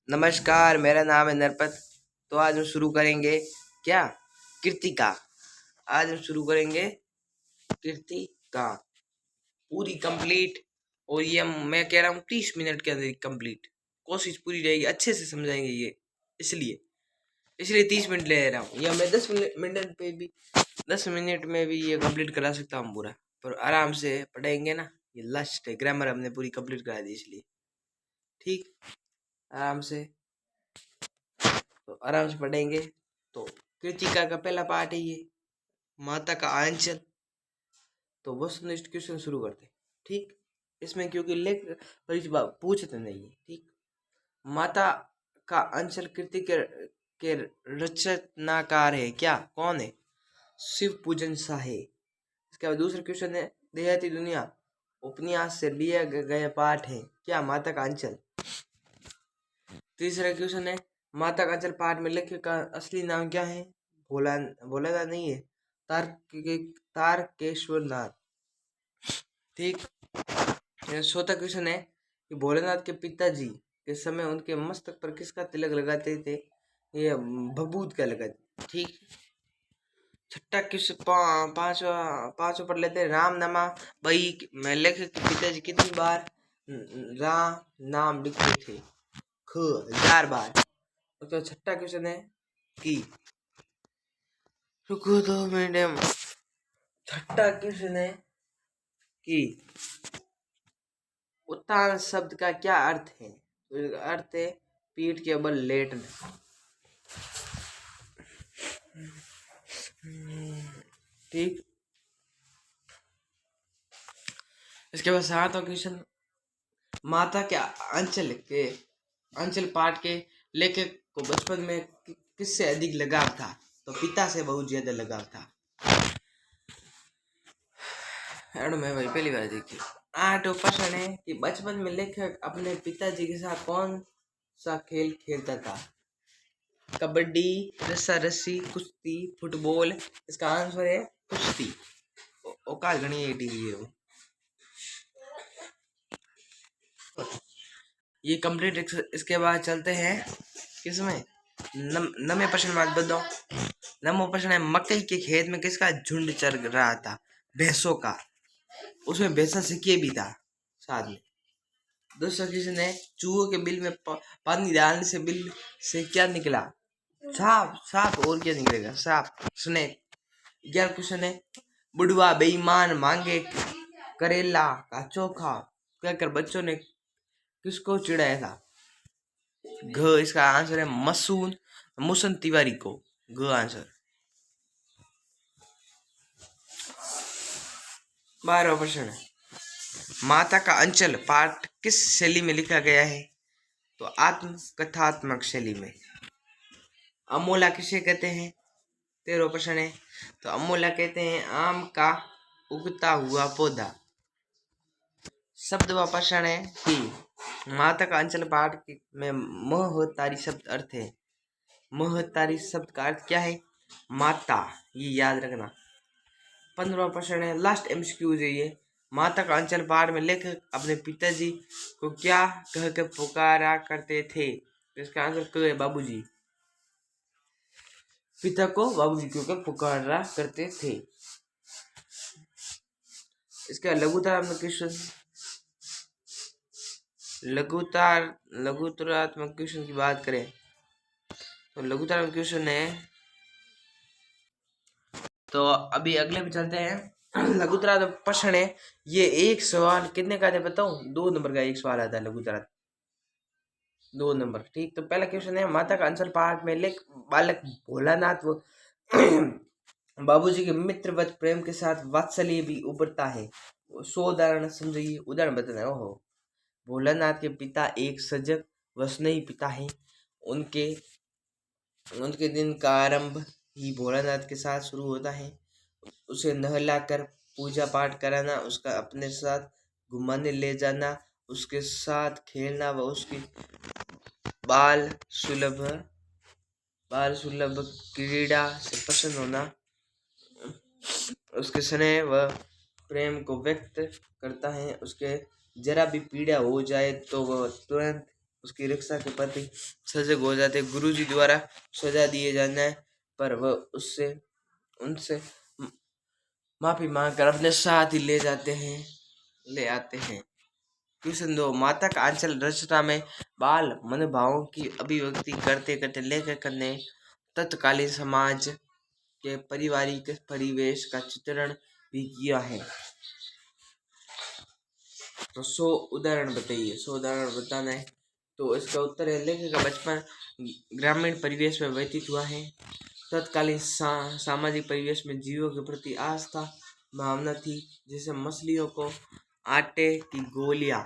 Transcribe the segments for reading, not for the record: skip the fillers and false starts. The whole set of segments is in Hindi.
नमस्कार, मेरा नाम है नरपत। तो आज हम शुरू करेंगे क्या कृतिका। आज हम शुरू करेंगे कृतिका पूरी कंप्लीट। और ये मैं कह रहा हूँ 30 मिनट के अंदर कंप्लीट। कोशिश पूरी रहेगी, अच्छे से समझाएंगे ये। इसलिए इसलिए 30 मिनट ले रहा हूँ, या मैं 10 मिनट पे भी 10 मिनट में भी ये कंप्लीट करा सकता हूँ पूरा। पर आराम से पढ़ेंगे ना। ये लास्ट है, ग्रामर हमने पूरी कंप्लीट करा दी, इसलिए ठीक आराम से। तो आराम से पढ़ेंगे। तो कृतिका का पहला पार्ट है ये, माता का आंचल। तो वस्तुनिष्ठ क्वेश्चन शुरू करते हैं, ठीक। इसमें क्योंकि लेख पूछते नहीं है, ठीक। माता का अंचल कृति के रचनाकार है क्या? कौन है? शिव पूजन साहे। इसके बाद दूसरा क्वेश्चन है, देहाती दुनिया उपन्यास से लिया गया पाठ है क्या? माता का अंचल। तीसरा क्वेश्चन है, माता का अंचल पाठ में लेखक का असली नाम क्या है? भोला भोलानाथ नहीं है, तारकेश्वर नाथ, ठीक। चौथा क्वेश्चन है कि भोलेनाथ के पिताजी के समय उनके मस्तक पर किसका तिलक लगाते थे? ये भभूत का लगाते, ठीक। छठा क्वेश्चन पांचवा पढ़ लेते हैं, राम नामा भाई में लेखक के पिताजी कितनी बार राम नाम लिखते थे? 1000 बार। तो छठा क्वेश्चन है कि रुको 2 मिनट। छठा क्वेश्चन है कि उत्तान शब्द का क्या अर्थ है? तो अर्थ है पीठ के बल लेटना, ठीक। इसके बाद सातवां क्वेश्चन, माता के अंचल पाठ के लेखक को बचपन में किससे अधिक लगाव था? तो पिता से बहुत ज्यादा लगाव था। मैं भाई पहली बार देखी। 8वां प्रश्न है कि बचपन में लेखक अपने पिताजी के साथ कौन सा खेल खेलता था? कबड्डी, रस्साकशी, कुश्ती, फुटबॉल। इसका आंसर है कुश्ती। औकात गणी है वो। ये कंप्लीट। इसके बाद चलते हैं किसमें, नवे प्रश्न बात बताओ। नवो प्रश्न है, मकई के खेत में किसका झुंड चर रहा था? भैंसों का। उसमें भैंसा सिक्के भी था साथ में। दूसरा क्वेश्चन है, चूहों के बिल में पानी डालने से बिल से क्या निकला? सांप। सांप, और क्या निकलेगा? सांप, स्नेक। 11 क्वेश्चन है, बुढ़वा बेईमान मांगे करेला का चोखा कहकर बच्चों ने किसको चिढ़ाया था? इसका आंसर है मुसन तिवारी को। आंसर। 12वां प्रश्न है, माता का अंचल पाठ किस शैली में लिखा गया है? तो आत्मकथात्मक शैली में। अमोला किसे कहते हैं? 13वां प्रश्न है, तो अमोला कहते हैं आम का उगता हुआ पौधा। 17वां प्रश्न है कि माता का अंचल पाठ में महतारी शब्द अर्थ है। महतारी शब्द का अर्थ क्या है? माता, ये याद रखना। 15वां प्रश्न है, लास्ट एमसीक्यू है ये। माता का अंचल पाठ में लेखक अपने पिताजी को क्या कहकर पुकारा करते थे? इसका आंसर क है, बाबूजी। पिता को बाबूजी क्यों पुकारा करते थे। इसका लघुतरात्मक क्वेश्चन, लघुतरात्मक क्वेश्चन की बात करें तो लघुतरात्मक क्वेश्चन है, तो अभी अगले पे चलते हैं। लघुतरात्मक प्रश्न है, ये एक सवाल कितने का है बताऊं? 2 नंबर का एक सवाल आता है लघुतरात्मक, 2 नंबर, ठीक। तो पहला क्वेश्चन है, माता का अंचल पाठ में लेख बालक भोलानाथ वो बाबूजी के मित्रवत प्रेम के साथ वात्सल्य भी उभरता है। 100 उदाहरण समझिए। उदाहरण बताना। ओहो, भोलानाथ के पिता एक सजग व स्नेही पिता है। उनके उनके दिन का आरंभ ही भोलानाथ के साथ शुरू होता है। उसे नहलाकर पूजा पाठ कराना, उसका अपने साथ घुमाने ले जाना, उसके साथ खेलना व उसकी बाल सुलभ क्रीड़ा से प्रसन्न होना उसके स्नेह व प्रेम को व्यक्त करता है। उसके जरा भी पीड़ा हो जाए तो वह तुरंत उसकी रक्षा के प्रति सजग हो जाते। गुरुजी द्वारा सजा दिए जाने पर वह उससे उनसे माफी मांगकर अपने साथ ही ले जाते हैं, ले आते हैं। क्वेश्चन 2, माता का आंचल रचना में बाल मनोभावों की अभिव्यक्ति करते करते लेखक ने तत्कालीन समाज के पारिवारिक परिवेश का चित्रण भी किया है। तो 100 उदाहरण बताइए। 100 उदाहरण बताना है तो इसका उत्तर है, लेखक का बचपन ग्रामीण परिवेश में व्यतीत हुआ है। तत्कालीन सामाजिक परिवेश में जीवों के प्रति आस्था भावना थी, जैसे मछलियों को आटे की गोलियां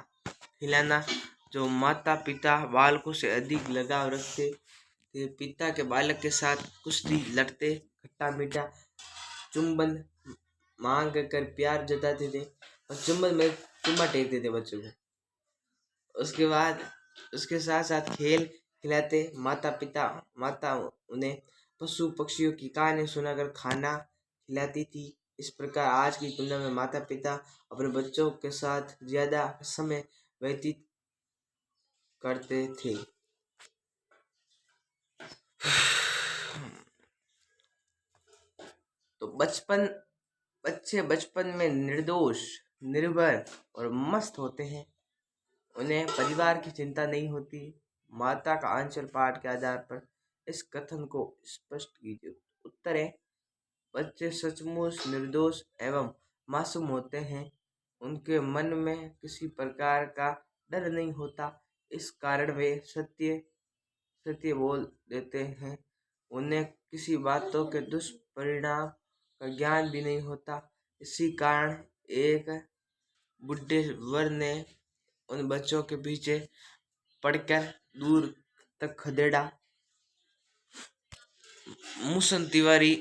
खिलाना। जो माता पिता बालकों से अधिक लगाव रखते थे, पिता के बालक के साथ कुश्ती लड़ते, खट्टा मीठा चुंबन मांग कर प्यार जताते थे और चुंबन में चुम्मा टेकते थे बच्चों को। उसके बाद उसके साथ साथ खेल खिलाते। माता उन्हें पशु पक्षियों की कहानी सुनाकर खाना खिलाती थी। इस प्रकार आज की तुलना में माता पिता अपने बच्चों के साथ ज्यादा समय व्यतीत करते थे। तो बच्चे बचपन में निर्दोष, निर्भय और मस्त होते हैं। उन्हें परिवार की चिंता नहीं होती। माता का आंचल पाठ के आधार पर इस कथन को स्पष्ट कीजिए। उत्तर है, बच्चे सचमुच निर्दोष एवं मासूम होते हैं। उनके मन में किसी प्रकार का डर नहीं होता। इस कारण वे सत्य बोल देते हैं। उन्हें किसी बातों के दुष्परिणाम का ज्ञान भी नहीं होता। इसी कारण एक बुढ़े वर ने उन बच्चों के पीछे पड़कर दूर तक खदेड़ा। मूसन तिवारी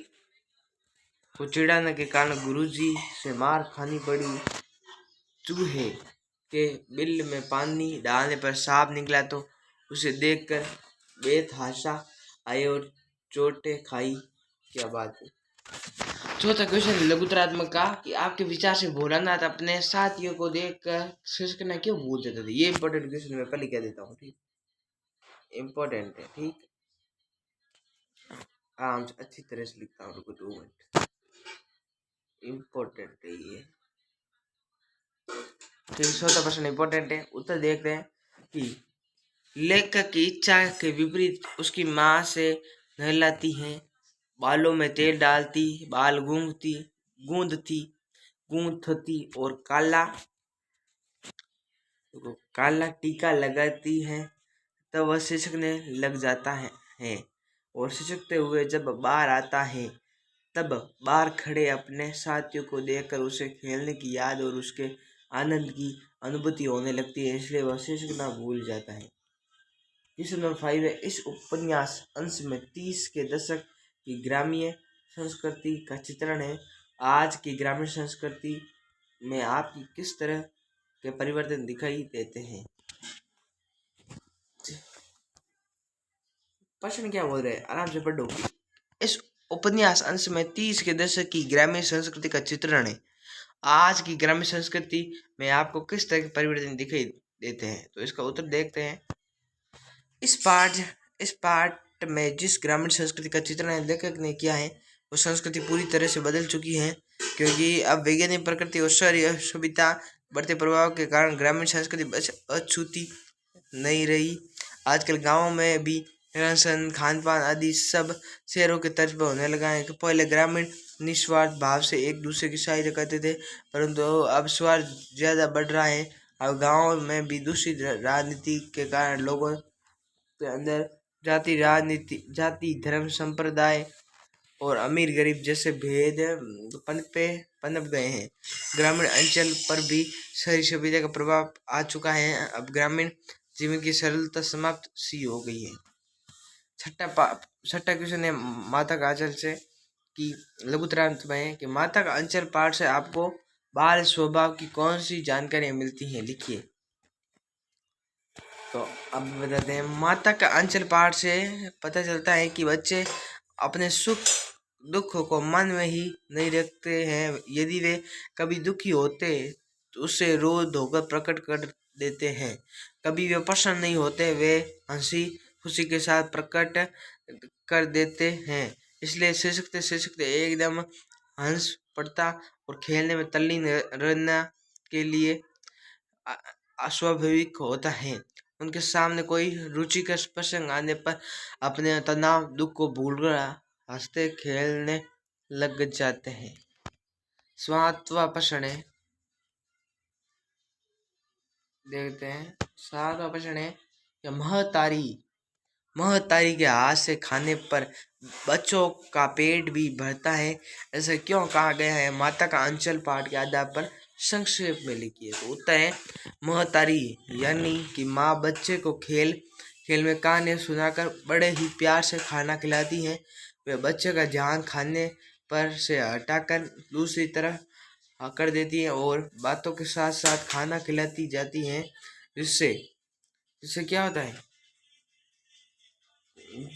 को चिढ़ाने के कारण गुरुजी से मार खानी पड़ी। चूहे के बिल में पानी डालने पर सांप निकला तो उसे देखकर बेतहाशा आए और चोटें खाई। क्या बात है। चौथा क्वेश्चन लघुतरात्मक का कि आपके विचार से भोलानाथ अपने साथियों को देखकर सिसकना क्यों भूल जाते थे। ये इंपॉर्टेंट क्वेश्चन मैं पहले कह देता हूँ, ठीक, इंपॉर्टेंट है, ठीक, आराम से अच्छी तरह से लिखता हूँ, रुको 2 मिनट, इंपॉर्टेंट है ये, ठीक। चौथा प्रश्न इंपॉर्टेंट है। उत्तर देखते हैं कि लेखक की इच्छा के विपरीत उसकी माँ से नहलाती है, बालों में तेल डालती, बाल गूंथती और काला टीका लगाती है। तब वह सिसकने लग जाता है और सिसकते हुए जब बाहर आता है तब बाहर खड़े अपने साथियों को देखकर उसे खेलने की याद और उसके आनंद की अनुभूति होने लगती है, इसलिए वह सिसकना भूल जाता है। क्वेश्चन नंबर 5 है, इस उपन्यास अंश में 30 के दशक की ग्रामीण संस्कृति का चित्रण है। आज की ग्रामीण संस्कृति में आपकी किस तरह के परिवर्तन दिखाई देते हैं। प्रश्न क्या बोल रहे हैं, आराम से पढ़ो। इस उपन्यास अंश में 30 के दशक की ग्रामीण संस्कृति का चित्रण है। आज की ग्रामीण संस्कृति में आपको किस तरह के परिवर्तन दिखाई देते हैं। तो इसका उत्तर देखते हैं। इस पाठ में जिस ग्रामीण संस्कृति का चित्रण लेखक ने किया है वो संस्कृति पूरी तरह से बदल चुकी है, क्योंकि अब वैज्ञानिक प्रकृति और शहरी सभ्यता बढ़ते प्रभाव के कारण ग्रामीण संस्कृति अछूती नहीं रही। आजकल गाँव में भी रहन खान पान आदि सब शहरों के तर्ज पर होने लगा है। पहले ग्रामीण निस्वार्थ भाव से एक दूसरे की सहायता करते थे, परंतु अब स्वार्थ ज़्यादा बढ़ रहा है। अब गाँव में भी दूषित राजनीति के कारण लोगों के अंदर जाति धर्म संप्रदाय और अमीर गरीब जैसे भेद पनप गए हैं। ग्रामीण अंचल पर भी शहरी सभ्यता का प्रभाव आ चुका है। अब ग्रामीण जीवन की सरलता समाप्त सी हो गई है। छठा क्वेश्चन है माता का आंचल से कि लघुतरांत में कि माता का अंचल पाठ से आपको बाल स्वभाव की कौन सी जानकारियां मिलती हैं, लिखिए। तो अब बताते हैं। माता का अंचल पाठ से पता चलता है कि बच्चे अपने सुख दुख को मन में ही नहीं रखते हैं। यदि वे कभी दुखी होते तो उसे रो धोकर प्रकट कर देते हैं। कभी वे प्रसन्न नहीं होते, वे हंसी खुशी के साथ प्रकट कर देते हैं। इसलिए सीखते एकदम हंस पड़ता और खेलने में तल्लीन रहना के लिए अस्वाभाविक होता है। उनके सामने कोई रुचि का प्रसंग आने पर अपने तनाव दुख को भूलकर हंसते खेलने लग जाते हैं। सातवां प्रश्न है, देखते हैं। सातवां प्रश्न है कि महतारी के हाथ से खाने पर बच्चों का पेट भी भरता है, ऐसा क्यों कहा गया है? माता का अंचल पाठ के आधार पर संक्षेप में लिखिए। तो उत्तर है महतारी यानी कि माँ बच्चे को खेल खेल में कहानी सुनाकर बड़े ही प्यार से खाना खिलाती है। वे बच्चे का ध्यान खाने पर से हटाकर दूसरी तरफ कर देती है और बातों के साथ साथ खाना खिलाती जाती हैं, जिससे जिससे क्या होता है,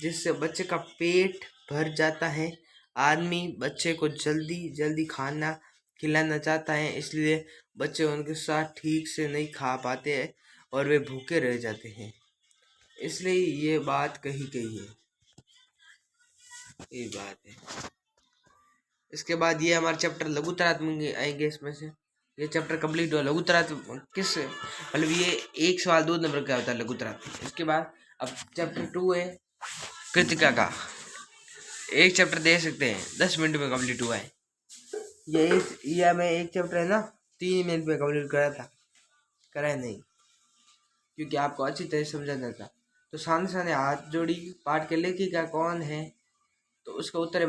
जिससे बच्चे का पेट भर जाता है। आदमी बच्चे को जल्दी जल्दी खाना खिलाना चाहता है, इसलिए बच्चे उनके साथ ठीक से नहीं खा पाते हैं और वे भूखे रह जाते हैं, इसलिए ये बात कही गई है। ये बात है। इसके बाद ये हमारे चैप्टर लघुतरात्मक आएंगे। इसमें से ये चैप्टर कंप्लीट हुआ। लघुतरात्मक किस मतलब ये 1 सवाल 2 नंबर का होता है लघुतरात्मक। इसके बाद अब चैप्टर 2 है कृतिका का। एक चैप्टर दे सकते हैं 10 मिनट में कंप्लीट हुआ है। ये मैं एक चैप्टर है ना 3 मिनट में कंप्लीट करा नहीं, क्योंकि आपको अच्छी तरह समझाना था। तो सामने हाथ जोड़ी पाठ के लेखिका कौन है? तो उसका उत्तर है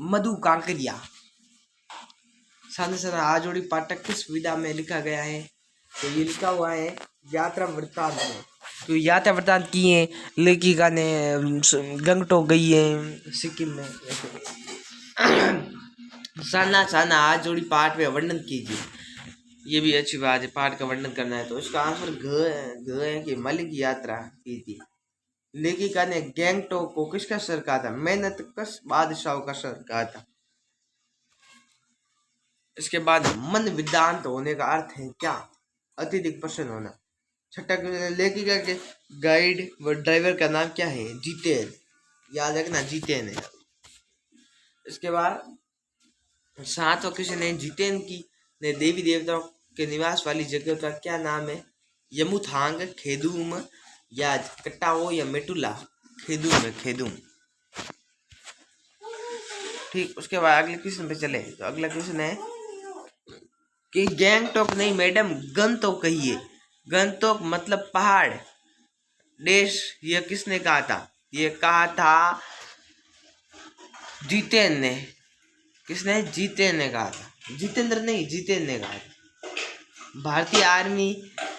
मधु कांकरिया। सामने हाथ जोड़ी पाठक किस विधा में लिखा गया है? तो ये लिखा हुआ है यात्रा वृत्तांत में। तो यात्रा वृत्तांत किए लेखिका ने गंगटोक गई है सिक्किम में। साना हाथ जोड़ी पाठ में वर्णन कीजिए। ये भी अच्छी बात है, पाठ का वर्णन करना है। तो इसका आंसर घ है कि मल की यात्रा की थी। लेखिका ने गैंगटोक को किसका शहर कहा था? मेहनत कश बादशाह का शहर कहा था। इसके बाद मन विद्वान होने का अर्थ है क्या? अत्यधिक प्रसन्न होना। छठा क्वेश्चन, लेखिका के गाइड व ड्राइवर का नाम क्या है? जितेन। याद रखना जितेन है। इसके बाद 7वां क्वेश्चन है, जितेन की ने देवी देवताओं के निवास वाली जगह का क्या नाम है? यमुथांग, खेदुम या कटाओ या मेटुला? खेदुम है, खेदुम। ठीक। उसके बाद अगले क्वेश्चन पे चले। तो अगला क्वेश्चन है कि गैंगटोक नहीं मैडम गंगटोक कहिए। गंगटोक मतलब पहाड़ देश, ये किसने कहा था? ये कहा था जितेन ने। किसने? जितेन ने कहा था, जितेंद्र नहीं, जितेन ने कहा था। भारतीय आर्मी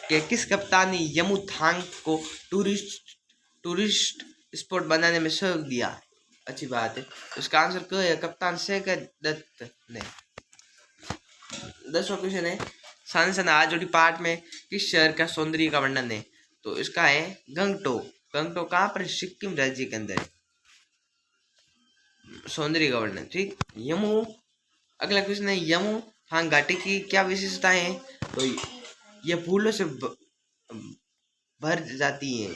के किस कप्तान ने यमुथांग को टूरिस्ट स्पॉट बनाने में सहयोग दिया? अच्छी बात है। उसका आंसर क्या है? कप्तान शेखर दत्त ने। 10वां क्वेश्चन है, सांसन आज जोड़ी पाठ में किस शहर का सौंदर्य का वर्णन है? तो इसका है गंगटोक। गंगटोक कहाँ पर? सिक्किम राज्य के अंदर है। सौंदर्य का वर्णन। ठीक। अगला क्वेश्चन है, यमु थांग घाटी की क्या विशेषता है? तो ये फूलों से भर जाती है।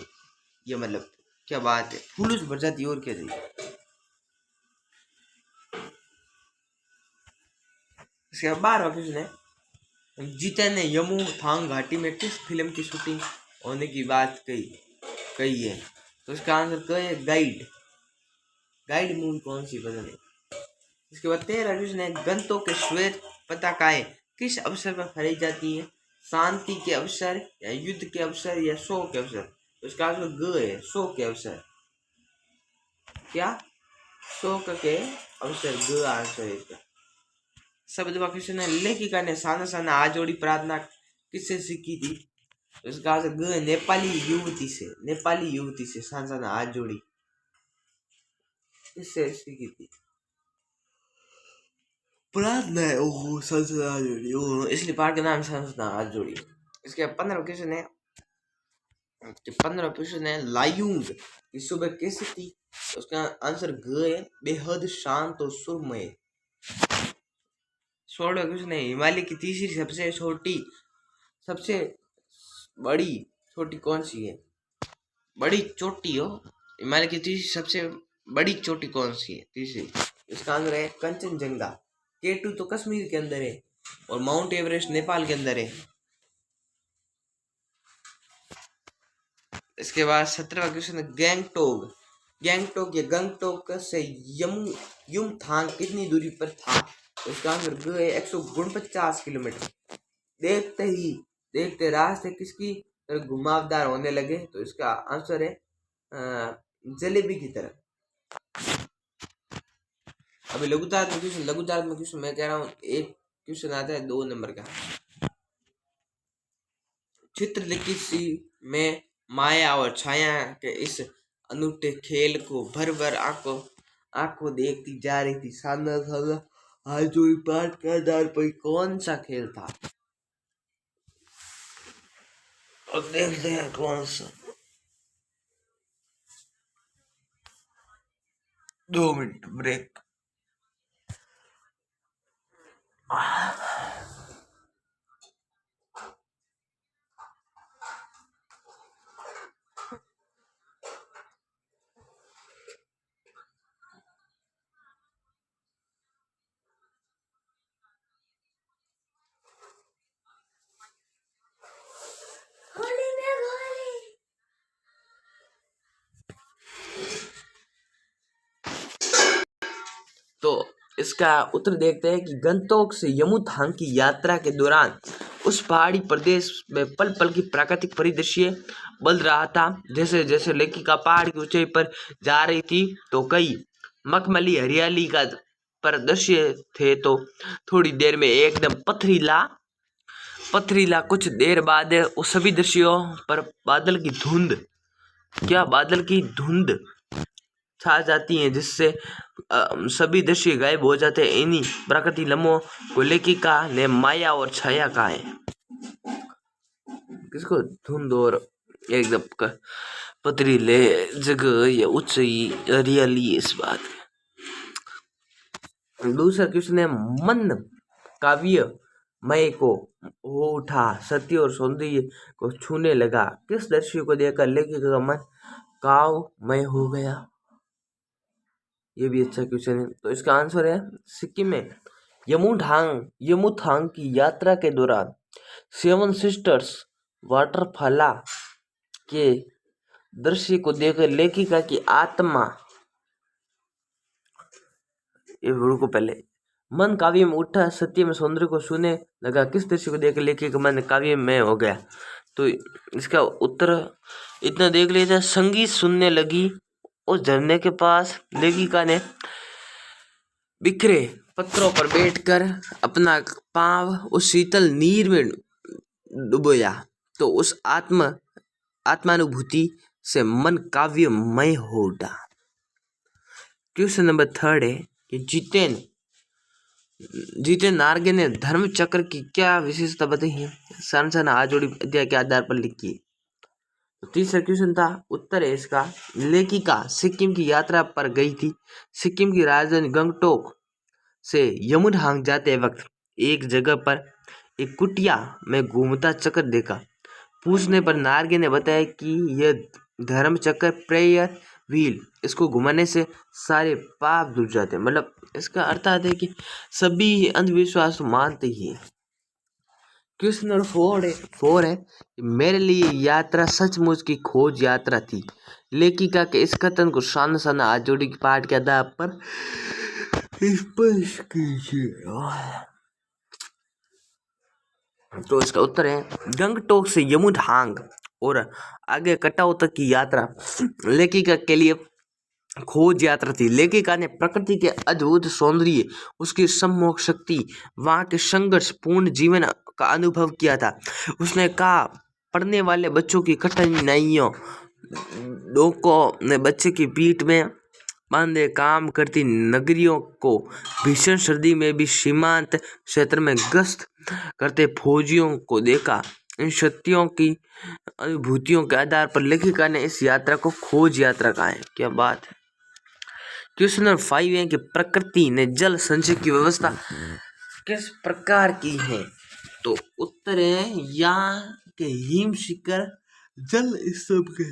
ये मतलब क्या बात है, फूलों से भर जाती है, और क्या चाहिए। इसके बाद 12वां क्वेश्चन है, जितेन ने यमु थांग घाटी में किस फिल्म की शूटिंग होने की बात कही है? तो इसका आंसर क्या है? गाइड मूवी कौन सी पता नहीं। इसके बाद 13वां क्वेश्चन है, गंगटोक के श्वेत पताकाएं किस अवसर पर फहराई जाती है? शांति के अवसर या युद्ध के अवसर या शोक के अवसर? तो इसका आंसर ग है, शोक के अवसर। क्या? शोक के अवसर, ग आंसर है इसका। 17वां क्वेश्चन है, लेखिका ने साना हाथ जोड़ी प्रार्थना किससे सीखी थी? तो इसका आंसर ग है, नेपाली युवती से साना हाथ जोड़ी किससे सीखी थी? प्रार्थना है। ओहो, संसदा हाथ जोड़ी, ओहो, इसलिए पाठ का नाम संसदा हाथ जोड़ी। इसके 15वां क्वेश्चन है, 15वां क्वेश्चन है, लायुंग की सुबह कैसी थी? तो उसका आंसर ग है, बेहद शांत और सुरमय। 16वां क्वेश्चन है, हिमालय की तीसरी सबसे छोटी सबसे बड़ी छोटी कौन सी है? बड़ी चोटी हो, हिमालय की तीसरी सबसे बड़ी चोटी कौन सी है? तीसरी, इसका आंसर है कंचनजंगा। केटू तो कश्मीर के अंदर है और माउंट एवरेस्ट नेपाल के अंदर है। इसके बाद 17वां क्वेश्चन है गैंगटोक। गैंगटोक या गंगटोक से युमथांग कितनी दूरी पर था? तो इसका आंसर है 149 किलोमीटर। देखते रास्ते किसकी तरह घुमावदार होने लगे, तो इसका आंसर है जलेबी की तरह। अभी लघुतार्थ में क्वेश्चन मैं कह रहा हूँ, एक क्वेश्चन आता है 2 नंबर का। चित्रलिखित सी में माया और छाया के इस अनूठे खेल को भर भर आंखों देखती जा रही थी। सामना सामना हाथ जोड़ी पाठ के आधार पर कौन सा खेल था? अब देखते हैं कौन सा। 2 मिनट ब्रेक। तो इसका उत्तर देखते हैं कि गंगटोक से यमुथांग की यात्रा के दौरान उस पहाड़ी प्रदेश में पल पल की प्राकृतिक परिदृश्य बदल रहा था। जैसे जैसे लेखिका पहाड़ की ऊंचाई पर जा रही थी तो कई मखमली हरियाली का परिदृश्य थे, तो थोड़ी देर में एकदम पथरीला कुछ देर बाद उस सभी दृश्यों पर बादल की धुंध छा जाती है, जिससे सभी दृश्य गायब हो जाते हैं। इन्हीं प्राकृतिक लम्हों को लेखिका ने माया और छाया कहा है। किसको? धुंध और एकदम पथरीले जगह या ऊंचाई हरियाली, इस बात। दूसरा क्वेश्चन है मन काव्य मय को हो उठा, सत्य और सौंदर्य को छूने लगा। किस दृश्य को देखकर लेखिका का मन काव्यमय हो गया? ये भी अच्छा क्वेश्चन है। तो इसका आंसर है सिक्किम में यमुथांग की यात्रा के दौरान 7 सिस्टर्स वाटरफॉल के दृश्य को देखकर लेखिका की आत्मा को पहले मन काव्य में उठा, सत्य में सौंदर्य को छूने लगा। किस दृश्य को देखकर लेखिका का मन काव्य में हो गया? तो इसका उत्तर इतना देख लीजिए। संगीत सुनने लगी उस झरने के पास, लेखिका ने बिखरे पत्थरों पर बैठकर अपना पांव उस शीतल नीर में डुबोया, तो उस आत्मानुभूति से मन काव्यमय हो उठा। क्वेश्चन नंबर 3 है कि जितेन नार्गे ने धर्म चक्र की क्या विशेषता बताई है? सन हाथ जोड़ी अध्याय के आधार पर लिखिए। तो तीसरा क्वेश्चन था, उत्तर है इसका लेखिका सिक्किम की यात्रा पर गई थी। सिक्किम की राजधानी गंगटोक से यमुथांग जाते वक्त एक जगह पर एक कुटिया में घूमता चक्र देखा। पूछने पर नार्गे ने बताया कि यह धर्म चक्र प्रेयर व्हील, इसको घुमाने से सारे पाप धुल जाते हैं। मतलब इसका अर्थ आता है कि सभी अंधविश्वास मानते ही है। क्वेश्चन नंबर 4 है मेरे लिए यात्रा सचमुच की खोज यात्रा थी। लेखिका के इस कथन को साना हाथ जोड़ी की पाठ के आधार पर स्पष्ट कीजिए। तो इसका उत्तर है गंगटोक से यमुथांग और आगे कटाव तक की यात्रा लेखिका के लिए खोज यात्रा थी। लेखिका ने प्रकृति के अद्भुत सौंदर्य, उसकी सम्मोहक शक्ति, वहाँ के संघर्षपूर्ण जीवन का अनुभव किया था। उसने कहा पढ़ने वाले बच्चों की कठिनाइयों, डोकों ने बच्चे की पीठ में बांधे काम करती नगरियों को, भीषण सर्दी में भी सीमांत क्षेत्र में गश्त करते फौजियों को देखा। इन शक्तियों की अनुभूतियों के आधार पर लेखिका ने इस यात्रा को खोज यात्रा कहा है। क्या बात है। क्वेश्चन नंबर 5 है कि प्रकृति ने जल संचय की व्यवस्था किस प्रकार की है? तो उत्तर है यहाँ के हिम शिखर जल इस सब के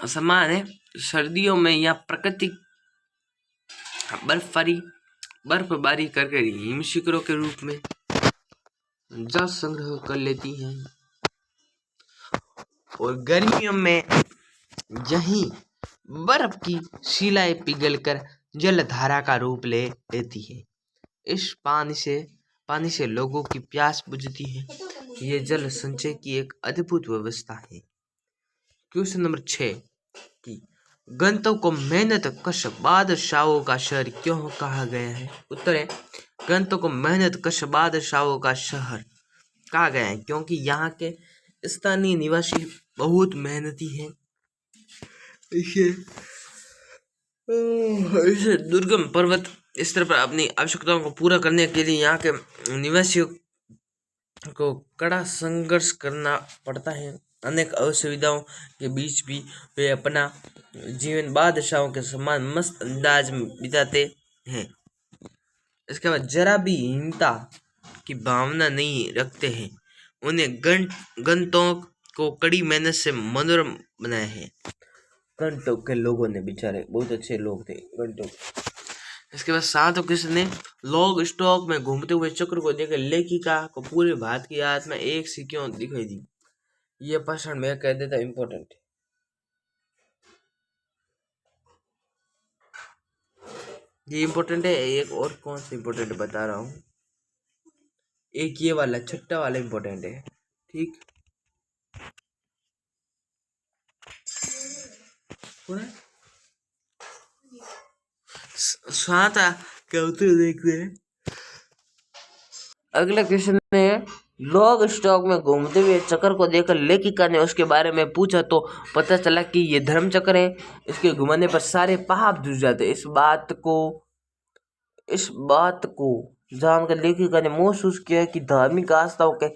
समान है। सर्दियों में यह प्राकृतिक बर्फबारी करके हिम शिखरों के रूप में जल संग्रह कर लेती हैं, और गर्मियों में यही बर्फ की शिलाएं पिघलकर जलधारा का रूप ले लेती है। इस पानी से लोगों की प्यास बुझती है। ये जल संचय की एक अद्भुत व्यवस्था है। क्वेश्चन नंबर 6 कि गंतव्य को मेहनत कश बादशाहों का शहर क्यों कहा गया है? उत्तर है, गंतव्य को मेहनत कश बादशाहों का शहर कहा गया है क्योंकि यहाँ के स्थानीय निवासी बहुत मेहनती हैं। इसे दुर्गम पर्वत स्तर पर अपनी आवश्यकताओं को पूरा करने के लिए यहाँ के निवासियों को कड़ा संघर्ष करना पड़ता है। अनेक असुविधाओं के बीच भी वे अपना जीवन बादशाहों के समान मस्त अंदाज में बिताते हैं। इसके बाद जरा भी हीनता की भावना नहीं रखते हैं। उन्हें गंतों को कड़ी मेहनत से मनोरम बनाया है। गंतों के लोगों ने बेचारे बहुत अच्छे लोग थे गंतों। इसके बाद 7 क्वेश्चन ने लॉग स्टॉक में घूमते हुए चक्र को देखकर लेखिका को पूरे भारत की याद में एक सी क्यों दिखाई दी? ये प्रश्न मैं कह देता इम्पोर्टेंट। ये इम्पोर्टेंट है। एक और कौन सा इम्पोर्टेंट बता रहा हूँ। एक ये वाला छठा वाला इम्पोर्टेंट है, ठीक। सात क्या उत्तर देखते हैं। अगला क्वेश्चन है, लॉग स्टॉक में घूमते हुए चक्र को देखकर लेखिका ने उसके बारे में पूछा तो पता चला कि ये धर्म चक्र है। इसके घुमाने पर सारे पाप धुल जाते। इस बात को जानकर लेखिका ने महसूस किया कि धार्मिक आस्थाओं के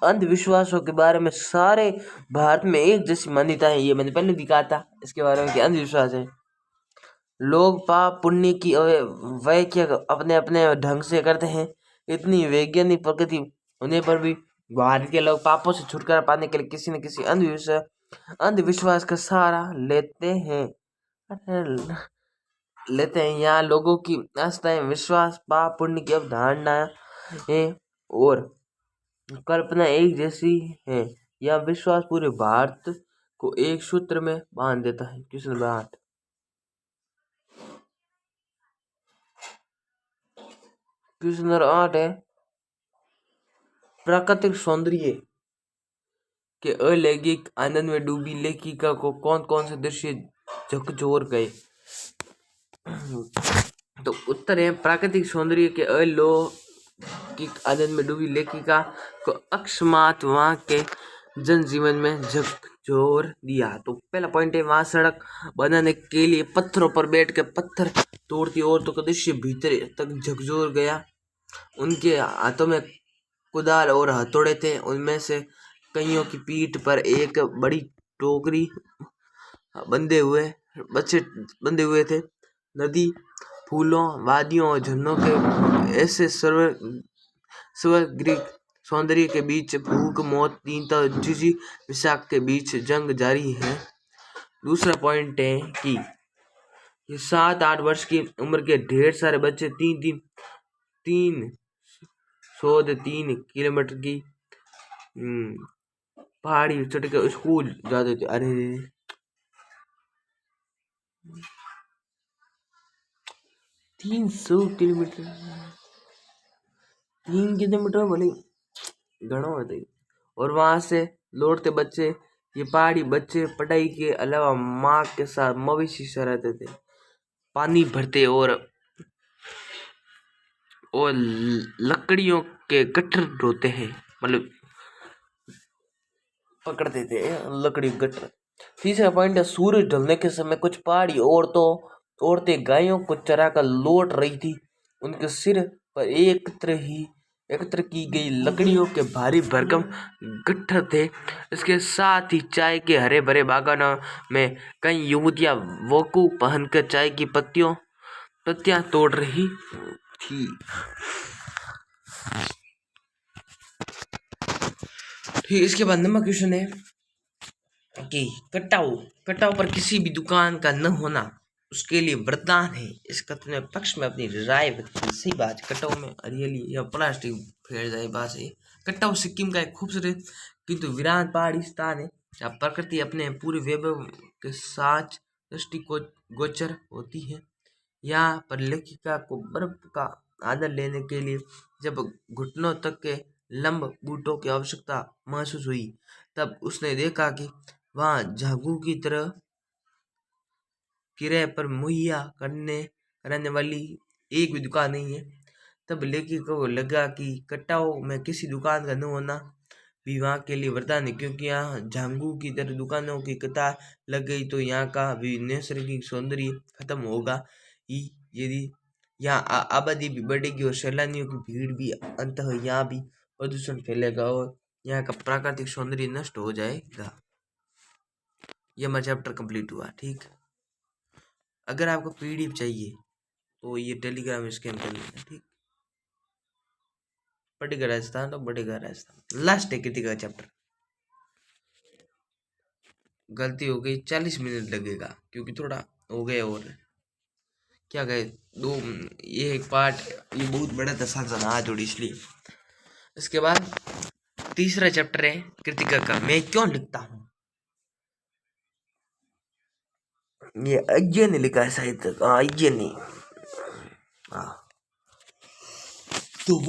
अंधविश्वासों के बारे में सारे भारत में एक जैसी मान्यता है। ये मैंने पहले भी कहा था इसके बारे में कि अंधविश्वास है। लोग पाप पुण्य की व्याख्या अपने अपने ढंग से करते हैं। इतनी वैज्ञानिक प्रकृति होने पर भी भारत के लोग पापों से छुटकारा पाने के लिए किसी न किसी अंधविश्वास का सहारा लेते हैं। यहाँ लोगों की आस्थाएं, विश्वास, पाप पुण्य की अवधारणा है और कल्पना एक जैसी है। यह विश्वास पूरे भारत को एक सूत्र में बांध देता है। क्वेश्चन नंबर 8 क्वेश्चन नंबर 8 है, प्राकृतिक सौंदर्य के अलौकिक आनंद में डूबी लेखिका को कौन कौन से दृश्य झकझोर गए? तो उत्तर है, प्राकृतिक सौंदर्य के अलौकिक आनंद में डूबी लेखिका को अकस्मात वहां के जनजीवन में झकझोर दिया। तो पहला पॉइंट है, वहां सड़क बनाने के लिए पत्थरों पर बैठ के पत्थर तोड़ती औरतों का दृश्य भीतर तक झकझोर गया। उनके हाथों में कुदाल और हथौड़े थे। उनमें से कईयों की पीठ पर एक बड़ी टोकरी बंधे हुए थे। नदी, फूलों, वादियों और झरनों के ऐसे स्वर्गीय सौंदर्य के बीच भूख, मौत, दीनता और झिझी विषाक्त के बीच जंग जारी है। दूसरा पॉइंट है कि 7-8 वर्ष की उम्र के ढेर सारे बच्चे 3 किलोमीटर की पहाड़ी चढ़ के स्कूल जाते थे। अरे 300 किलोमीटर, 3 किलोमीटर बोले घना होता है। और वहां से लौटते बच्चे, ये पहाड़ी बच्चे पढ़ाई के अलावा माँ के साथ मवेशी चराते थे, पानी भरते और लकड़ियों के गट्ठर ढोते हैं, मतलब पकड़ते थे लकड़ी गट्ठर। तीसरा पॉइंट है, सूरज ढलने के समय कुछ पहाड़ी औरतें गायों को चराकर लौट रही थी। उनके सिर पर एकत्र की गई लकड़ियों के भारी भरकम गट्ठर थे। इसके साथ ही चाय के हरे भरे बागानों में कई युवतियां वोकू पहनकर चाय की पत्तियां तोड़ रही थी। फिर इसके बाद नंबर क्वेश्चन है कि कटाऊ कटाऊ पर किसी भी दुकान का न होना उसके लिए वरदान है। इस कथन में पक्ष में अपनी राय व्यक्त की। सही बात है, कटाऊ में हरियाली या प्लास्टिक फैल जाए बात है। कटाऊ सिक्किम का एक खूबसूरत किंतु वीरान पहाड़ी स्थान है जहाँ प्रकृति अपने पूरे वैभव के साथ दृष्टि को गोचर होती है। यहाँ पर लेखिका को बर्फ का आनंद लेने के लिए जब घुटनों तक के लंब बूटों की आवश्यकता महसूस हुई तब उसने देखा कि वहाँ झागू की तरह किराए पर मुहैया कराने वाली एक भी दुकान नहीं है। तब लेखिका को लगा कि कटाओ में किसी दुकान का न होना भी वहाँ के लिए वरदान है, क्योंकि यहाँ झांगू की तरह दुकानों की कतार लग गई तो यहाँ का भी नैसर्गिक सौंदर्य खत्म होगा ही। यदि यहाँ आबादी भी बढ़ेगी और सैलानियों की भीड़ भी अंततः यहाँ भी प्रदूषण फैलेगा और यहाँ का प्राकृतिक सौंदर्य नष्ट हो जाएगा। ये हमारा चैप्टर कंप्लीट हुआ। ठीक, अगर आपको पीडीएफ चाहिए तो ये टेलीग्राम स्कैन कर लेना। ठीक, पढ़ेगा राजस्थान तो बढ़ेगा राजस्थान। लास्ट है कृतिका का चैप्टर। गलती हो गई, 40 मिनट लगेगा क्योंकि थोड़ा हो गया और क्या गए दो। ये एक पार्ट ये बहुत बड़ा था, साथ जोड़ी इसलिए। इसके बाद तीसरा चैप्टर है कृतिका का मैं क्यों लिखता हूँ। ये अज्ञे ने लिखा है साहित्य का, अज्ञे ने। तो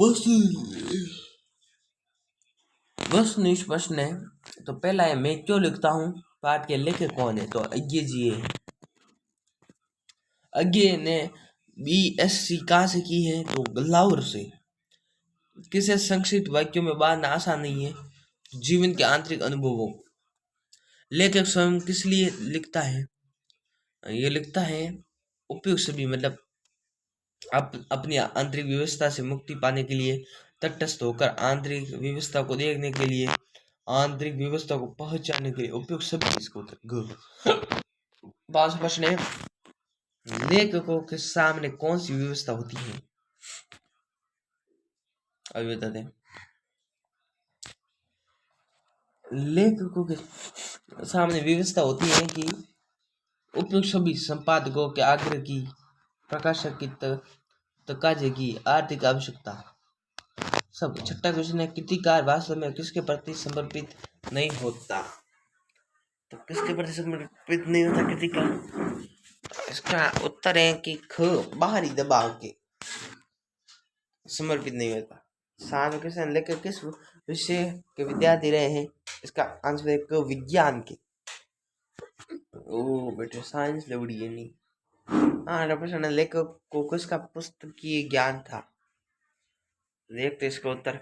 बस नहीं प्रश्न है। तो पहला है मैं क्यों लिखता हूँ, पाठ के लेखक कौन है, तो अज्ञे जी है। अज्ञे ने BSc कहाँ से की है, तो लाहौर से। किसे संक्षिप्त वाक्यों में बांधना आसान नहीं है, जीवन के आंतरिक अनुभवों। लेखक स्वयं किस लिए लिखता है, ये लिखता है उपयुक्त सभी मतलब अपनी आंतरिक व्यवस्था से मुक्ति पाने के लिए, तटस्थ होकर आंतरिक व्यवस्था को देखने के लिए, आंतरिक व्यवस्था को पहचानने के लिए, उपयुक्त सभी। इसको पांच प्रश्न है लेखकों के सामने कौन सी व्यवस्था होती है, अभी बता दें। लेखकों के सामने व्यवस्था होती है कि उपयुक्त सभी संपादकों के आग्रह की, प्रकाशक की तकाजे की, आर्थिक आवश्यकता सब। छठा क्वेश्चन है कृतिकार वास्तव में किसके प्रति समर्पित नहीं होता, तो किसके प्रति समर्पित नहीं होता कृतिकार। इसका उत्तर है कि ख बाहरी दबाव के समर्पित नहीं होता। सात क्वेश्चन लेकर किस विषय के विद्यार्थी रहे हैं, इसका आंसर है क विज्ञान के। ओ बेटे साइंस लवड़ी है नहीं। हाँ प्रश्न लेखक को किसका पुस्तकीय ज्ञान था, देखते इसका उत्तर।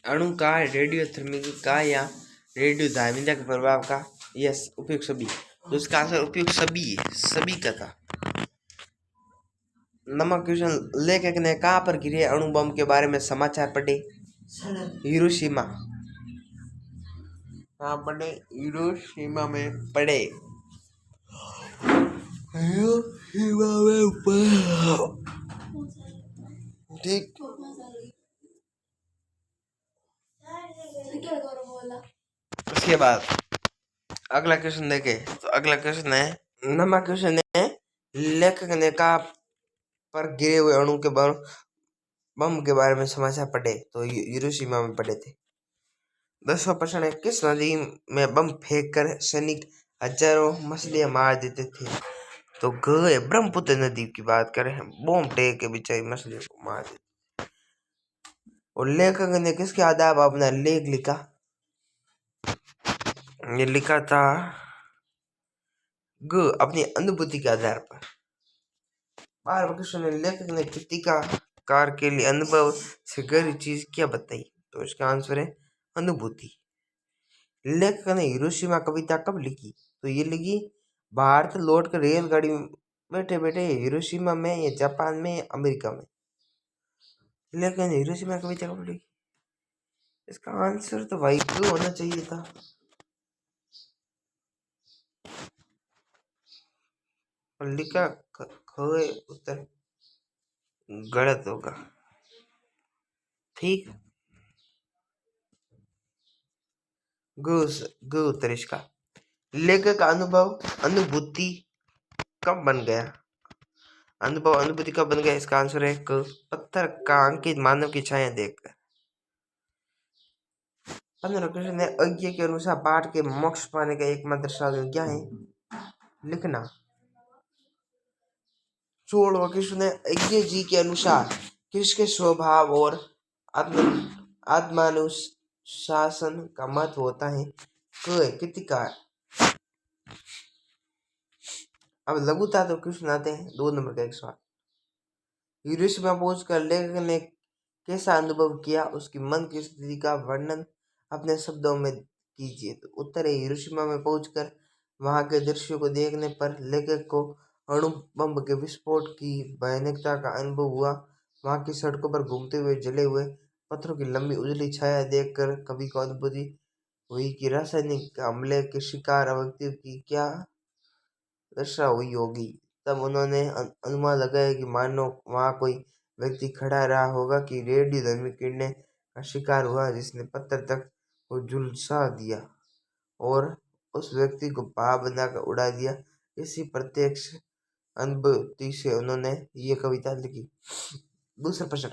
अणु का, रेडियोधर्मिकी का या रेडियो धार्मिकता के प्रभाव का, यस उपयुक्त सभी। तो इसका आंसर उपयुक्त सभी है, सभी का था। नंबर क्वेश्चन लेखक ने कहाँ पर गिरे अणु बम के बारे में समाचार पढ़े, हिरोशिमा। हाँ पढ़े, हिरोशिमा में पढ़े, हिरोशिमा में ठीक। उसके बाद अगला क्वेश्चन देखे, तो अगला क्वेश्चन है नंबर क्वेश्चन है लेखक ने कहा पर गिरे हुए अणु के बम के बारे में समाचार पढ़े, तो हिरोशिमा में पढ़े थे। 10वां प्रश्न है किस नदी में बम फेंक कर सैनिक हजारों मछलियां मार देते थे, तो ब्रह्मपुत्र नदी की बात करें, बम टेक के बेचारी मछलियों को मार देते। और लेखक ने किसके आधार पर अपना लेख लिखा, ये लिखा था अपनी अनुभूति के आधार पर। 12वां क्वेश्चन है लेखक ने कृतिकार के लिए अनुभव से गहरी चीज क्या बताई, तो इसका आंसर है अनुभूति। लेखक ने हिरोशिमा कविता कब लिखी, तो ये लिखी भारत लौट कर रेलगाड़ी में बैठे बैठे, हिरोशिमा में या जापान में या अमेरिका में। लेखक ने हिरोशिमा कविता कब लिखी, इसका आंसर तो भाई क्यों होना चाहिए था, लिखा खोए उत्तर गलत होगा। ठीक, ग उत्तर इसका। लेखक का अनुभूति कब बन गया? अनुभूति कब बन गया? इसका आंसर है क। पत्थर का अंकित मानव की छाया देखकर। 15 कृष्ण ने अज्ञ के अनुसार पाठ के मोक्ष पाने का एकमात्र साधन क्या है? लिखना। 16वां कृष्ण ने अज्ञ जी के अनुसार किसके स्वभाव और आत्मानुशासन का महत्व होता है? कृतिका। अब लघुता तो कृष्ण आते हैं। 2 नंबर का एक सवाल। हिरोशिमा पहुंचकर लेखक ने कैसा अनुभव किया? उसकी मन की स्थिति का वर्णन अपने शब्दों में कीजिए। तो उत्तर है हिरोशिमा में पहुंचकर वहां के दृश्यों को देखने पर लेखक को अणु बम के विस्फोट की भयानकता का अनुभव हुआ। वहां की सड़कों पर घूमते हुए जले हुए पत्थरों की लंबी उजली छाया देखकर कवि को अनुभूति हुई कि रासायनिक हमले के शिकार व्यक्ति की क्या दशा हुई होगी। तब उन्होंने अनुमान लगाया कि मानो वहां कोई व्यक्ति खड़ा रहा होगा कि रेडियोधर्मी किरणें का शिकार हुआ, जिसने पत्थर तक को झुलसा दिया और उस व्यक्ति को भाव बनाकर उड़ा दिया। इसी प्रत्यक्ष अनुभूति से उन्होंने ये कविता लिखी। दूसरा प्रश्न,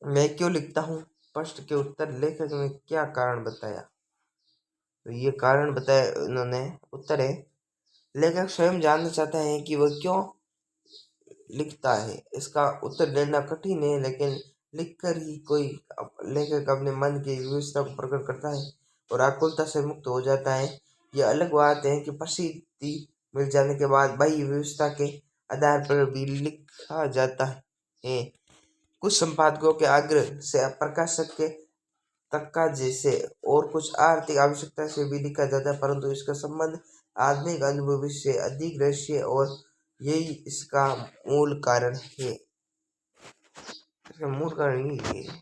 मैं क्यों लिखता हूँ? प्रश्न के उत्तर लेखक ने क्या कारण बताया? तो ये कारण बताया उन्होंने। उत्तर है लेखक स्वयं जानना चाहता है कि वह क्यों लिखता है। इसका उत्तर देना कठिन है, लेकिन लिखकर ही कोई लेखक अपने मन की विविधता को प्रकट करता है और आकुलता से मुक्त हो जाता है। यह अलग बात है कि प्रसिद्धि मिल जाने के बाद बाह्य विविधता के आधार पर भी लिखा जाता है। कुछ संपादकों के आग्रह से प्रकाशक के तकाजे से और कुछ आर्थिक आवश्यकता से भी लिखा जाता है, परंतु इसका संबंध आधुनिक अनुभव से अधिक रहस्य और यही इसका मूल कारण है। इसका मूल कारण यही है।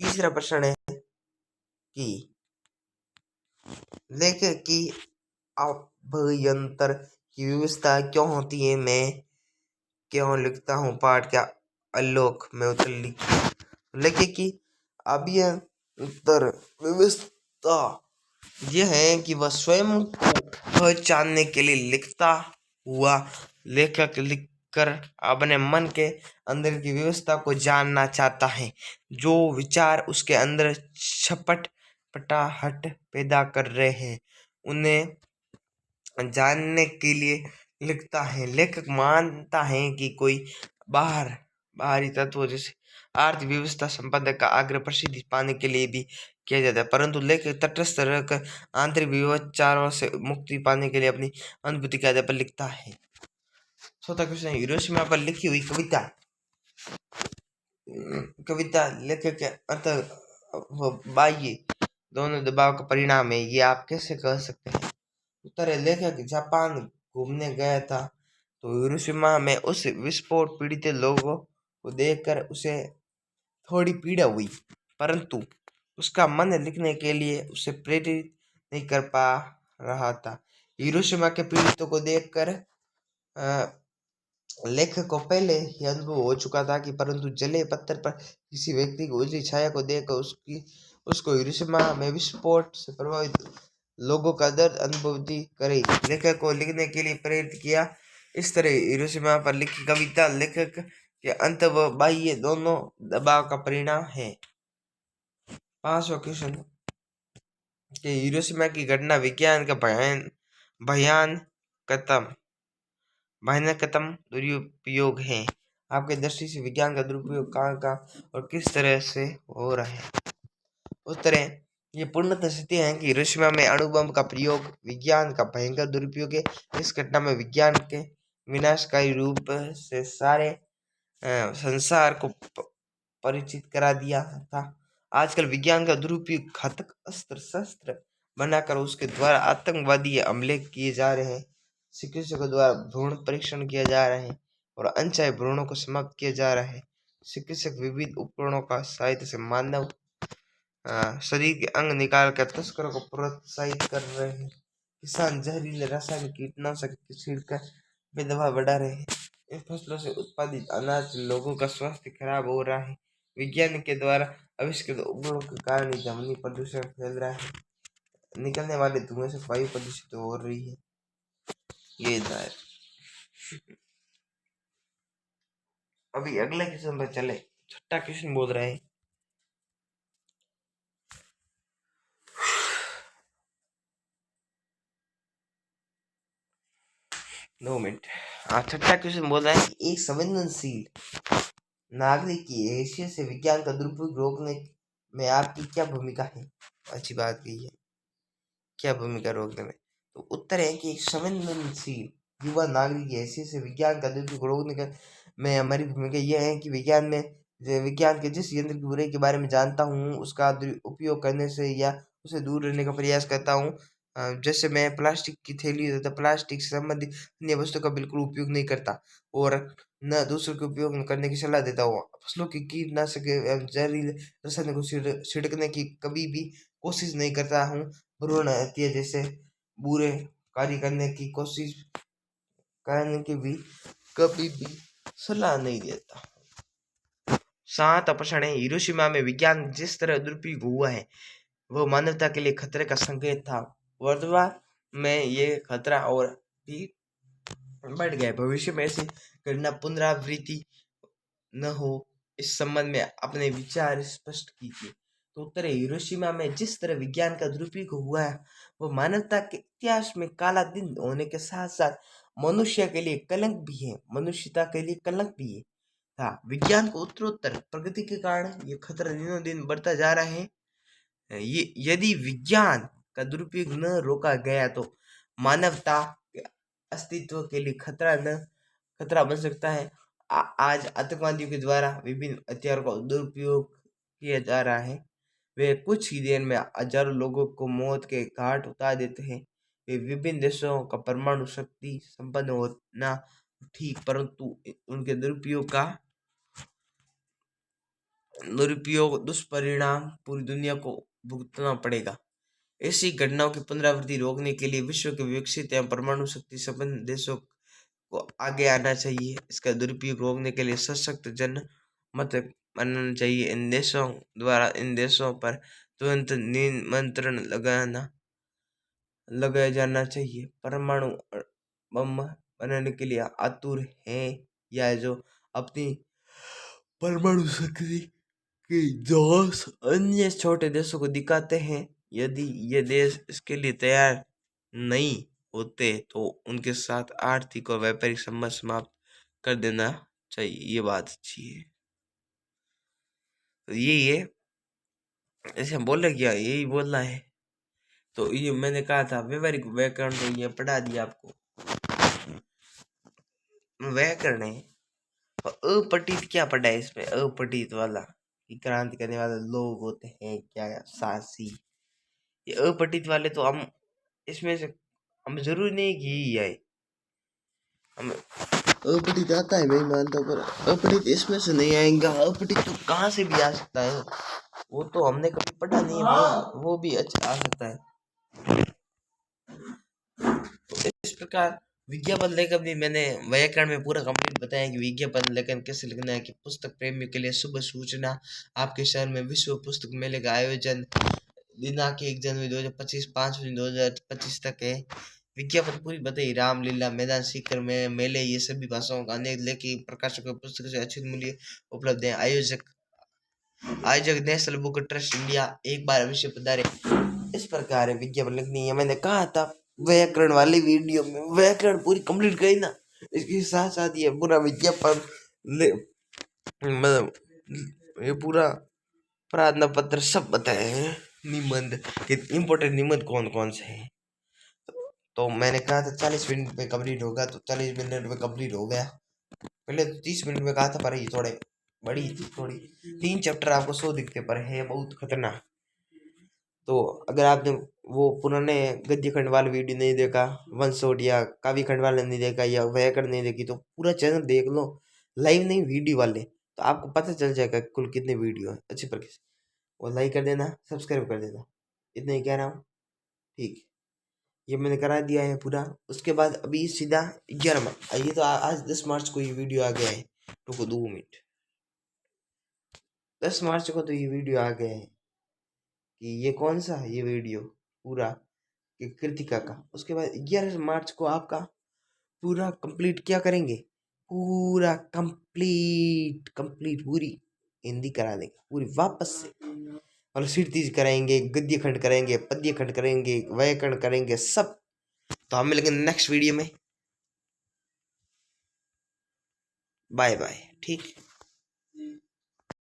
तीसरा प्रश्न है कि लेखक की अभ्यंतर की व्यवस्था क्यों होती है? मैं क्यों लिखता हूँ पाठ का आलोक में उत्तर लिखिए। लेखक की अभ्यंतर व्यवस्था यह है कि वह स्वयं को पहचानने के लिए लिखता हुआ लेखक लिखकर अपने मन के अंदर की व्यवस्था को जानना चाहता है। जो विचार उसके अंदर छटपटाहट पैदा कर रहे हैं, उन्हें जानने के लिए लिखता है। लेखक मानता है कि कोई बाहरी तत्व जैसे आर्थिक व्यवस्था संपादक का आग्रह प्रसिद्धि पाने के लिए भी किया जाता है, परंतु लेखक तटस्थ रहकर आंतरिक विचारों से मुक्ति पाने के लिए अपनी अनुभूति के आधार पर लिखता है। चौथा क्वेश्चन, हिरोशिमा पर लिखी हुई कविता लेखक के अंत बाह्य दोनों दबाव का परिणाम है, ये आप कैसे कह सकते हैं? उत्तर है लेखक जापान घूमने गया था, तो हिरोशिमा में उस विस्फोट पीड़ित लोगों को देखकर उसे थोड़ी पीड़ा हुई, परंतु उसका मन लिखने के लिए उसे प्रेरित नहीं कर पा रहा था। हिरोशिमा के पीड़ितों को देखकर लेखक को पहले ही अनुभव हो चुका था कि परंतु जले पत्थर पर किसी व्यक्ति की उजली छाया को देखकर उसको हिरोशिमा में विस्फोट से प्रभावित लोगों का दर्द अनुभूति करे लेखक को लिखने के लिए प्रेरित किया। इस तरह हिरोशिमा पर लिखी कविता लेखक के अंत व बाह्य दोनों दबाव का परिणाम है। 5वां क्वेश्चन कि हिरोशिमा की घटना विज्ञान का भयानकतम दुरुपयोग है। आपके दृष्टि से विज्ञान का दुरुपयोग कहाँ और किस तरह से हो रहा है? उत्तर है ये पूर्णतः सत्य है कि हिरोशिमा में अणु बम का प्रयोग विज्ञान का भयंकर दुरुपयोग है। इस घटना में विज्ञान के विनाशकारी रूप से सारे संसार को परिचित करा दिया था। आजकल विज्ञान का दुरुपयोग घातक अस्त्र शस्त्र बनाकर उसके द्वारा आतंकवादी हमले किए जा रहे हैं। चिकित्सकों द्वारा भ्रूण परीक्षण किया जा रहा है और अनचाहे भ्रूणों को समाप्त किया जा रहा है। चिकित्सक विविध उपकरणों का सहायता से मानव शरीर के अंग निकाल कर तस्करों को प्रोत्साहित कर रहे हैं। किसान जहरीले रासायनिक कीटनाशक छिड़कर पैदावार बढ़ा रहे हैं। इन फसलों से उत्पादित अनाज लोगों का स्वास्थ्य खराब हो रहा है। विज्ञान के द्वारा आविष्कृत उपकरणों के कारण ही ध्वनि प्रदूषण फैल रहा है। निकलने वाले धुएं से वायु प्रदूषित हो रही है। ये था। अभी अगले क्वेश्चन पर चले। छठा क्वेश्चन बोल रहा है, 2 मिनट। छठा क्वेश्चन बोल रहा है कि एक संवेदनशील नागरिक की हैसियत से विज्ञान का दुरुपयोग रोकने में आपकी क्या भूमिका है। अच्छी बात कही है, क्या भूमिका रोकने में। तो उत्तर है कि एक संवेदनशील युवा नागरिक की हैसियत से विज्ञान का दुरुपयोग रोकने का में हमारी भूमिका यह है कि विज्ञान के जिस यंत्र की बुराई के बारे में जानता हूँ उसका उपयोग करने से या उसे दूर रहने का प्रयास करता हूँ। जैसे मैं प्लास्टिक की थैली तथा प्लास्टिक से संबंधित अन्य वस्तु का बिल्कुल उपयोग नहीं करता और न दूसरों के उपयोग करने की सलाह देता हूँ। फसलों की कीटनाशक एवं जहरीले रसायनों को छिड़कने की कभी भी कोशिश नहीं करता हूँ। भ्रूण हत्या जैसे बुरे कार्य करने की कोशिश करने की भी कभी भी सलाह नहीं देता। 7 है, हिरोशिमा में विज्ञान जिस तरह दुरुपयोग हुआ है वह मानवता के लिए खतरे का संकेत था। वर्तमान में ये खतरा और भी बढ़ गया। भविष्य में ऐसी घटना पुनरावृत्ति न हो, इस संबंध में अपने विचार स्पष्ट कीजिए। तो उत्तर है, हिरोशिमा में जिस तरह विज्ञान का दुरुपयोग हुआ है वो मानवता के इतिहास में काला दिन होने के साथ साथ मनुष्य के लिए कलंक भी है, मनुष्यता के लिए कलंक भी है। हाँ, विज्ञान को उत्तरोत्तर प्रगति के कारण ये खतरा दिनों दिन बढ़ता जा रहा है। ये यदि विज्ञान का दुरुपयोग न रोका गया तो मानवता के अस्तित्व के लिए खतरा बन सकता है। आज आतंकवादियों के द्वारा विभिन्न हथियारों का दुरुपयोग किया जा रहा है। वे कुछ ही देर में हजारों लोगों को मौत के घाट उतार देते हैं। वे विभिन्न देशों का परमाणु शक्ति संपन्न होना ठीक, परंतु उनके दुरुपयोग दुष्परिणाम पूरी दुनिया को भुगतना पड़ेगा। ऐसी घटनाओं की पुनरावृत्ति रोकने के लिए विश्व के विकसित एवं परमाणु शक्ति संपन्न देशों को आगे आना चाहिए। इसका दुरुपयोग रोकने के लिए सशक्त जन मत बनाना चाहिए। इन देशों द्वारा इन देशों पर तुरंत नियंत्रण लगाया जाना चाहिए। परमाणु बम बनाने के लिए आतुर हैं या जो अपनी परमाणु शक्ति की जांच अन्य छोटे देशों को दिखाते हैं। यदि ये देश इसके लिए तैयार नहीं होते तो उनके साथ आर्थिक और व्यापारिक संबंध समाप्त कर देना चाहिए। ये बात अच्छी है। तो यही है, ऐसे बोले क्या, यही बोलना है। तो ये मैंने कहा था व्यवहारिक व्याकरण, तो ये पढ़ा दिया आपको। व्याकरण है अपठित, क्या पढ़ा है इसमें अपठित वाला कि क्रांति करने वाले लोग होते हैं क्या, साहसी। ये अपठित वाले तो हम इसमें से हम जरूरी नहीं कि ही आए, हम अपठित आता है, मैं मानता हूँ, पर अपठित इसमें से नहीं आएगा। अपठित तो कहाँ से भी आ सकता है, वो तो हमने कभी पढ़ा नहीं है, वो भी अच्छा आ सकता है। तो इस प्रकार विज्ञापन लेखन भी मैंने व्याकरण में पूरा कंप्लीट बताया कि विज्ञापन लेखन कैसे लिखना है। कि पुस्तक प्रेमियों के लिए शुभ सूचना, आपके शहर में विश्व पुस्तक मेले का आयोजन दिनांक 1 जनवरी 2025 5 जून 2025 तक है। विज्ञापन पूरी बताई। रामलीला मैदान सीकर में मेले, ये सभी भाषाओं का अनेक लेखक प्रकाशकों पुस्तक से अच्छे मूल्य उपलब्ध है। आयोजक नेशनल बुक ट्रस्ट इंडिया, एक बार अवश्य पधारे। इस प्रकार है विज्ञापन लिखनी है। मैंने कहा था व्याकरण वाली वीडियो में व्याकरण पूरी कंप्लीट गई ना, इसके साथ साथ ये पूरा विज्ञापन मतलब ये पूरा प्रार्थना पत्र सब बताए हैं। निबंध के इम्पोर्टेंट निबंध कौन कौन से हैं। तो मैंने कहा था 40 मिनट में कंप्लीट होगा, तो 40 मिनट में कंप्लीट हो गया। पहले तो 30 मिनट में कहा था, पर ये थोड़े बड़ी थी, थोड़ी 3 चैप्टर आपको 100 दिखते पर है बहुत खतरनाक। तो अगर आपने वो पुराने गद्य खंड वाला वीडियो नहीं देखा, वन शॉट या काव्य खंड वाला नहीं देखा या व्याकरण नहीं देखी, तो पूरा चैनल देख लो, लाइव नहीं वीडियो वाले, तो आपको पता चल जाएगा कुल कितने वीडियो है अच्छे प्रकार से। और लाइक कर देना, सब्सक्राइब कर देना, इतना ही कह रहा हूँ। ठीक, ये मैंने करा दिया है पूरा। उसके बाद अभी सीधा 11 आइए, तो आज 10 मार्च को ये वीडियो आ गया है। रुको 2 मिनट। 10 मार्च को तो ये वीडियो आ गया है कि ये कौन सा है, ये वीडियो पूरा कि कृतिका का। उसके बाद 11 मार्च को आपका पूरा कंप्लीट क्या करेंगे, पूरा कंप्लीट कंप्लीट पूरी हिंदी करा देंगे पूरी वापस से। मतलब सिरतीज कराएंगे, गद्य खंड करेंगे, पद्य खंड करेंगे, व्याकरण करेंगे सब। तो हम मिलेंगे नेक्स्ट वीडियो में। Bye bye. ठीक।